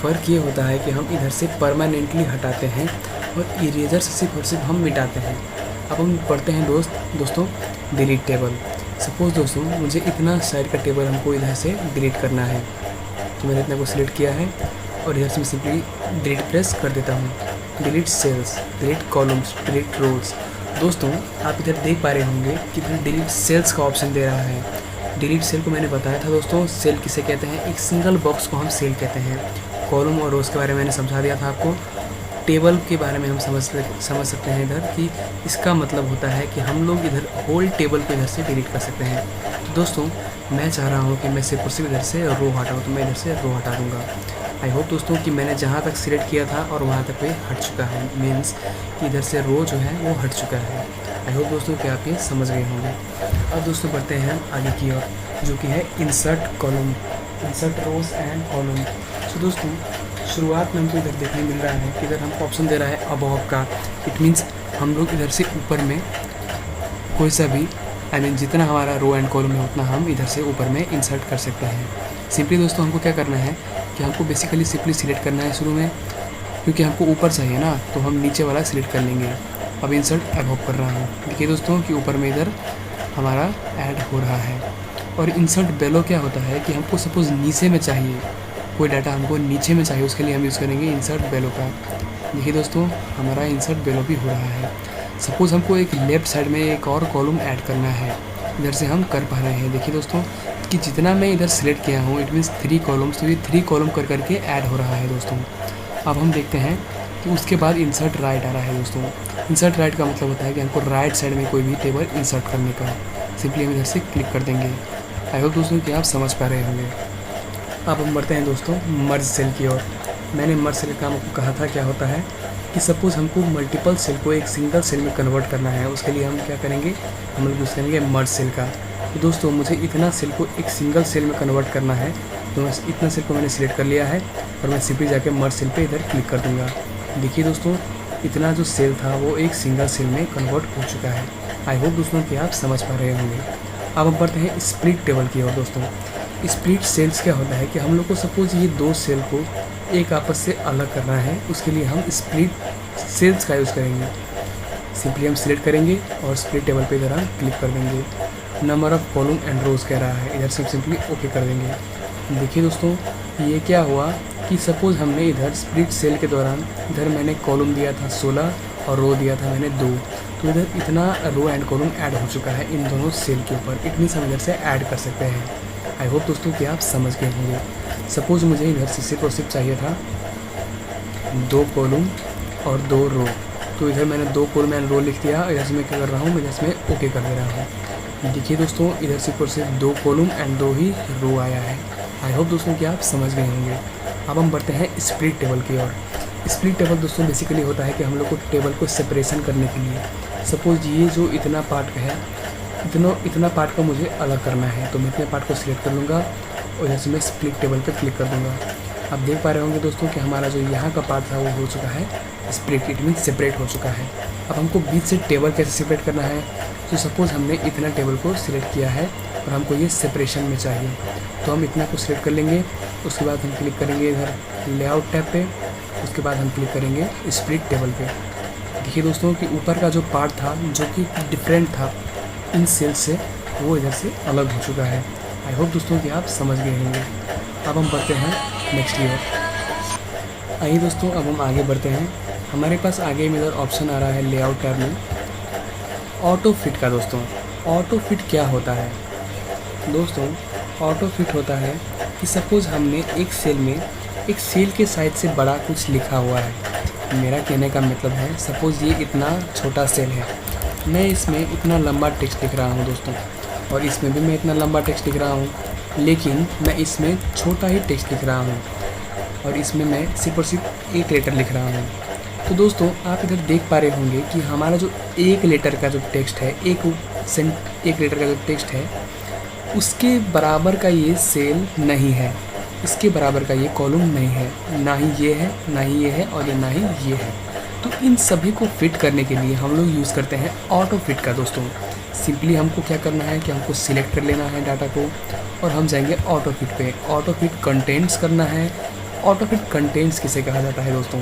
S1: फ़र्क ये होता है कि हम इधर से परमानेंटली हटाते हैं और इरेज़र से सिर्फ और सिर्फ हम मिटाते हैं। अब हम पढ़ते हैं दोस्तों डिलीट टेबल। सपोज़ दोस्तों मुझे इतना साइड का टेबल हमको इधर से डिलीट करना है, तो मैंने इतना को सिलेक्ट किया है और इधर से मैं सिंपली डिलीट प्रेस कर देता हूँ। Delete cells, delete columns, delete rows. दोस्तों आप इधर देख पा रहे होंगे कि इधर डिलीट सेल्स का ऑप्शन दे रहा है। डिलीट सेल को मैंने बताया था दोस्तों, सेल किसे कहते हैं, एक सिंगल बॉक्स को हम सेल कहते हैं। कॉलम और रोज़ के बारे में मैंने समझा दिया था आपको। टेबल के बारे में हम समझ सकते हैं इधर कि इसका मतलब होता है कि हम लोग इधर होल टेबल को इधर से डिलीट कर सकते हैं। तो दोस्तों मैं चाह रहा हूँ कि मैं सिर्फ और सिर्फ इधर से रो हटाऊँ, तो मैं इधर से रो हटा दूँगा। आई होप दोस्तों कि मैंने जहाँ तक सिलेक्ट किया था और वहाँ तक वे हट चुका है, मीन्स कि इधर से रो जो है वो हट चुका है। आई होप दोस्तों कि आप ये समझ गए होंगे। अब दोस्तों बढ़ते हैं आगे की ओर, जो कि है insert column, insert rows and column. तो दोस्तों शुरुआत में हमको इधर देखने मिल रहा है कि इधर हमको ऑप्शन दे रहा है अबव का। इट मीन्स हम लोग इधर से ऊपर में कोई सा भी जितना हमारा रो एंड कॉलम है उतना हम इधर से ऊपर में इंसर्ट कर सकते हैं। सिंपली दोस्तों हमको क्या करना है कि हमको बेसिकली सिंपली सिलेक्ट करना है शुरू में, क्योंकि हमको ऊपर चाहिए ना, तो हम नीचे वाला सिलेक्ट कर लेंगे। अब इंसर्ट अबव कर रहा हूँ, देखिए दोस्तों कि ऊपर में इधर हमारा ऐड हो रहा है। और इंसर्ट बेलो क्या होता है कि हमको सपोज़ नीचे में चाहिए, कोई डाटा हमको नीचे में चाहिए, उसके लिए हम यूज़ करेंगे इंसर्ट बेलो का। देखिए दोस्तों हमारा इंसर्ट बेलो भी हो रहा है। सपोज़ हमको एक लेफ़्ट साइड में एक और कॉलम ऐड करना है, इधर से हम कर पा रहे हैं। देखिए दोस्तों कि जितना मैं इधर सेलेक्ट किया हूँ इट मीन्स 3 कॉलम्स, तो ये 3 कॉलम कर करके ऐड हो रहा है दोस्तों। अब हम देखते हैं कि उसके बाद इंसर्ट राइट आ रहा है दोस्तों। इंसर्ट राइट का मतलब होता है कि हमको राइट साइड में कोई भी टेबल इंसर्ट करने का, सिंपली हम इधर से क्लिक कर देंगे। आई होप दोस्तों कि आप समझ पा रहे होंगे। अब हम बढ़ते हैं दोस्तों मर्ज सेल की ओर। मैंने मर्ज सेल का आपको कहा था क्या होता है कि सपोज़ हमको मल्टीपल सेल को एक सिंगल सेल में कन्वर्ट करना है, उसके लिए हम क्या करेंगे, हम लोग यूज़ करेंगे मर्ज सेल का। तो दोस्तों मुझे इतना सेल को एक सिंगल सेल में कन्वर्ट करना है, तो इतना सेल को मैंने सिलेक्ट कर लिया है और मैं सिंपली जाके मर्ज सेल पे इधर क्लिक कर दूँगा। देखिए दोस्तों इतना जो सेल था वो एक सिंगल सेल में कन्वर्ट हो चुका है। आई होप दोस्तों कि आप समझ पा रहे होंगे। अब हम बढ़ते हैं स्प्लिट टेबल की ओर। दोस्तों स्प्लिट सेल्स क्या होता है कि हम लोग को सपोज़ ये 2 सेल को एक आपस से अलग करना है, उसके लिए हम स्प्लिट सेल्स का यूज़ करेंगे। सिंपली हम सिलेक्ट करेंगे और स्प्लिट टेबल पे इधर हम क्लिक कर देंगे। नंबर ऑफ़ कॉलम एंड रोज़ कह रहा है, इधर से सिंपली ओके कर देंगे। देखिए दोस्तों ये क्या हुआ कि सपोज़ हमने इधर स्प्लिट सेल के दौरान इधर मैंने कॉलम दिया था 16 और रो दिया था मैंने 2, तो इधर इतना रो एंड कॉलम ऐड हो चुका है इन दोनों सेल के ऊपर। इट मीन्स हम इधर से ऐड कर सकते हैं। आई होप दोस्तों कि आप समझ गए होंगे। सपोज़ मुझे इधर से सिर्फ और सिर्फ चाहिए था 2 कॉलम और 2 रो, तो इधर मैंने 2 कॉलम एंड रो लिख दिया। इधर से मैं क्या कर रहा हूँ, मैं इधर से ओके कर दे रहा हूँ। देखिए दोस्तों इधर सिर्फ और सिर्फ 2 कॉलम एंड 2 ही रो आया है। आई होप दोस्तों कि आप समझ गए होंगे। अब हम बढ़ते हैं स्प्लिट टेबल की ओर। स्प्लिट टेबल दोस्तों बेसिकली होता है कि हम लोग को टेबल को सेपरेशन करने के लिए, सपोज़ ये जो इतना पार्ट है, इतना पार्ट को मुझे अलग करना है, तो मैं इतने पार्ट को सिलेक्ट कर लूँगा और इधर से मैं स्प्लिट टेबल पे क्लिक कर दूँगा। आप देख पा रहे होंगे दोस्तों कि हमारा जो यहाँ का पार्ट था वो हो चुका है स्प्लिट, इट मीन्स सेपरेट हो चुका है। अब हमको बीच से टेबल कैसे सेपरेट करना है, तो सपोज़ हमने इतना टेबल को सिलेक्ट किया है और हमको ये सेपरेशन में चाहिए, तो हम इतना को सिलेक्ट कर लेंगे। उसके बाद हम क्लिक करेंगे इधर लेआउट टैब पे, उसके बाद हम क्लिक करेंगे स्प्लिट टेबल पे। देखिए दोस्तों कि ऊपर का जो पार्ट था जो कि डिफरेंट था इन सेल से, वो इधर से अलग हो चुका है। आई होप दोस्तों कि आप समझ गए होंगे। अब हम बढ़ते हैं नेक्स्ट की ओर। आइए दोस्तों अब हम आगे बढ़ते हैं। हमारे पास आगे में इधर ऑप्शन आ रहा है लेआउट टैब में ऑटो फिट का। दोस्तों ऑटो फिट क्या होता है, दोस्तों ऑटो फिट होता है कि सपोज़ हमने एक सेल में एक सेल के साइज से बड़ा कुछ लिखा हुआ है। मेरा कहने का मतलब है सपोज़ ये इतना छोटा सेल है, मैं इसमें इतना लंबा टेक्स्ट लिख रहा हूँ दोस्तों, और इसमें भी मैं इतना लंबा टेक्स्ट लिख रहा हूँ, लेकिन मैं इसमें छोटा ही टेक्स्ट लिख रहा हूँ और इसमें मैं सिर्फ और सिर्फ एक लेटर लिख रहा हूँ। तो दोस्तों आप इधर देख पा रहे होंगे कि हमारा जो एक लेटर का जो टेक्स्ट है, एक लेटर का जो टेक्स्ट है, उसके बराबर का ये सेल नहीं है, इसके बराबर का ये कॉलम नहीं है, ना ही ये है, ना ही ये है और ना ही ये है। तो इन सभी को फिट करने के लिए हम लोग यूज़ करते हैं ऑटो फिट का। दोस्तों सिंपली हमको क्या करना है कि हमको सिलेक्ट कर लेना है डाटा को और हम जाएंगे ऑटो फिट पे। ऑटो फिट कंटेंट्स करना है। ऑटो फिट कंटेंट्स किसे कहा जाता है दोस्तों?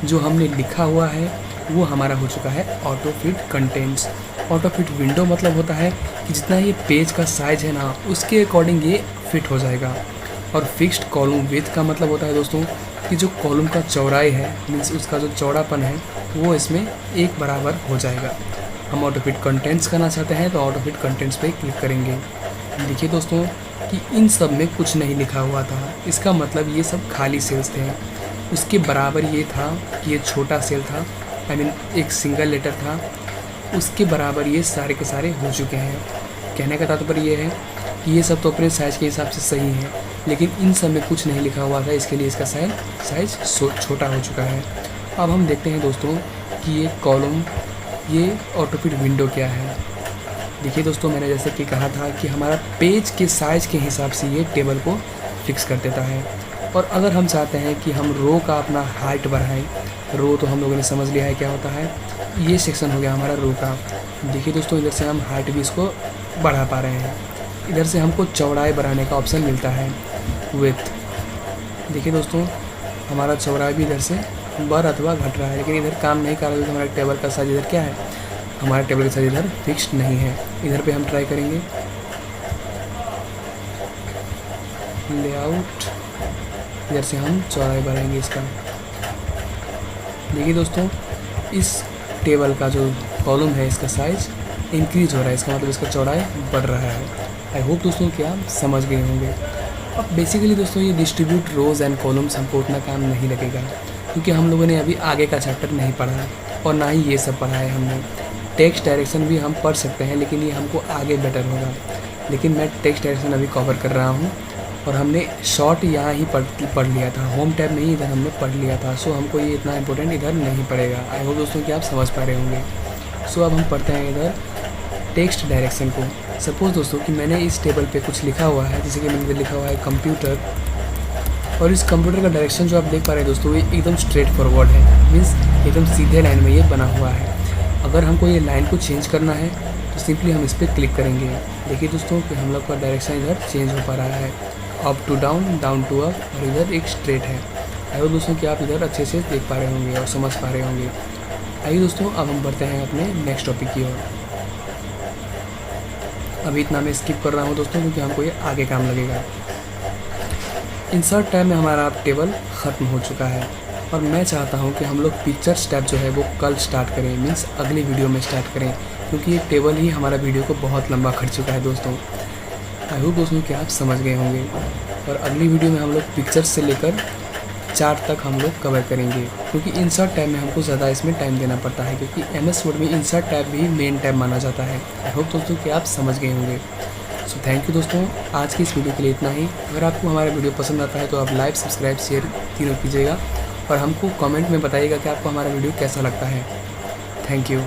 S1: जो हमने लिखा हुआ है वो हमारा हो चुका है auto fit contents. Auto fit window मतलब होता है कि जितना ये पेज का साइज़ है ना, उसके अकॉर्डिंग ये फिट हो जाएगा। और फिक्स्ड कॉलम विड्थ का मतलब होता है दोस्तों कि जो कॉलम का चौड़ाई है, मीन्स उसका जो चौड़ापन है वो इसमें एक बराबर हो जाएगा। हम ऑटो फिट कंटेंट्स करना चाहते हैं तो ऑटो फिट कंटेंट्स पे क्लिक करेंगे। देखिए दोस्तों कि इन सब में कुछ नहीं लिखा हुआ था, इसका मतलब ये सब खाली सेल्स थे। उसके बराबर ये था कि ये छोटा सेल था, आई मीन एक सिंगल लेटर था, उसके बराबर ये सारे के सारे हो चुके हैं। कहने का तात्पर्य ये है कि ये सब तो अपने साइज़ के हिसाब से सही है, लेकिन इन सब में कुछ नहीं लिखा हुआ था, इसके लिए इसका साइज़ छोटा हो चुका है। अब हम देखते हैं दोस्तों कि ये कॉलम, ये ऑटो फिट विंडो क्या है। देखिए दोस्तों, मैंने जैसे कि कहा था कि हमारा पेज के साइज़ के हिसाब से ये टेबल को फिक्स कर देता है। और अगर हम चाहते हैं कि हम रो का अपना हाइट बढ़ाएं, रो तो हम लोगों ने समझ लिया है क्या होता है, ये सेक्शन हो गया हमारा रो का। देखिए दोस्तों, इधर से हम हाइट भी इसको बढ़ा पा रहे हैं। इधर से हमको चौड़ाई बढ़ाने का ऑप्शन मिलता है, विड्थ। देखिए दोस्तों, हमारा चौड़ाई भी इधर से बढ़ अथवा घट रहा है, लेकिन इधर काम नहीं कर रहा है। हमारा टेबल का साइज इधर क्या है, हमारा टेबल का साइज इधर फिक्स्ड नहीं है। इधर पे हम ट्राई करेंगे लेआउट, इधर से हम चौड़ाई बढ़ाएंगे इसका। देखिए दोस्तों, इस टेबल का जो कॉलम है इसका साइज़ इंक्रीज हो रहा है, इसका मतलब इसका चौड़ाई बढ़ रहा है। आई होप दोस्तों कि आप समझ गए होंगे। अब बेसिकली दोस्तों ये डिस्ट्रीब्यूट रोज़ एंड कॉलम्स हमको उतना काम नहीं लगेगा, क्योंकि हम लोगों ने अभी आगे का चैप्टर नहीं पढ़ा है और ना ही ये सब पढ़ा है हमने। टेक्स्ट डायरेक्शन भी हम पढ़ सकते हैं, लेकिन ये हमको आगे बेटर होगा। लेकिन मैं टेक्स्ट डायरेक्शन अभी कवर कर रहा हूँ और हमने शॉर्ट यहाँ ही पढ़ लिया था, होम टैब में ही इधर हमने पढ़ लिया था। सो हमको ये इतना इंपॉर्टेंट इधर नहीं पड़ेगा। आई होप दोस्तों कि आप समझ पा रहे होंगे। सो अब हम पढ़ते हैं इधर टेक्स्ट डायरेक्शन को। सपोज़ दोस्तों कि मैंने इस टेबल पे कुछ लिखा हुआ है, जैसे कि मैंने इधर लिखा हुआ है कंप्यूटर, और इस कंप्यूटर का डायरेक्शन जो आप देख पा रहे हैं दोस्तों, ये एकदम स्ट्रेट फॉरवर्ड है, मीन्स एकदम सीधे लाइन में ये बना हुआ है। अगर हमको ये लाइन को चेंज करना है तो सिंपली हम इस पर क्लिक करेंगे। देखिए दोस्तों कि हम लोग का डायरेक्शन इधर चेंज हो पा रहा है, up to down, down to up, और इधर एक स्ट्रेट है। आइए दोस्तों कि आप इधर अच्छे से देख पा रहे होंगे और समझ पा रहे होंगे। आइए दोस्तों, अब हम बढ़ते हैं अपने नेक्स्ट टॉपिक की ओर। अभी इतना मैं स्किप कर रहा हूँ दोस्तों, क्योंकि हमको ये आगे काम लगेगा। इंसर्ट टैब में हमारा अब टेबल ख़त्म हो चुका है और मैं चाहता हूँ कि हम लोग पिक्चर्स टैब जो है वो कल स्टार्ट करें, मीन्स अगली वीडियो में स्टार्ट करें, क्योंकि ये टेबल ही हमारा वीडियो को बहुत लंबा खट चुका है दोस्तों। आई होप दोस्तों कि आप समझ गए होंगे। और अगली वीडियो में हम लोग पिक्चर्स से लेकर चार्ट तक हम लोग कवर करेंगे, क्योंकि इंसर्ट टैब में हमको ज़्यादा इसमें टाइम देना पड़ता है, क्योंकि MS वर्ड में इंसर्ट टैब भी मेन टैब माना जाता है। आई होप दोस्तों कि आप समझ गए होंगे। सो थैंक यू दोस्तों, आज की इस वीडियो के लिए इतना ही। अगर आपको हमारा वीडियो पसंद आता है तो आप लाइक, सब्सक्राइब, शेयर तीनों कीजिएगा और हमको कमेंट में बताइएगा कि आपको हमारा वीडियो कैसा लगता है। Thank you.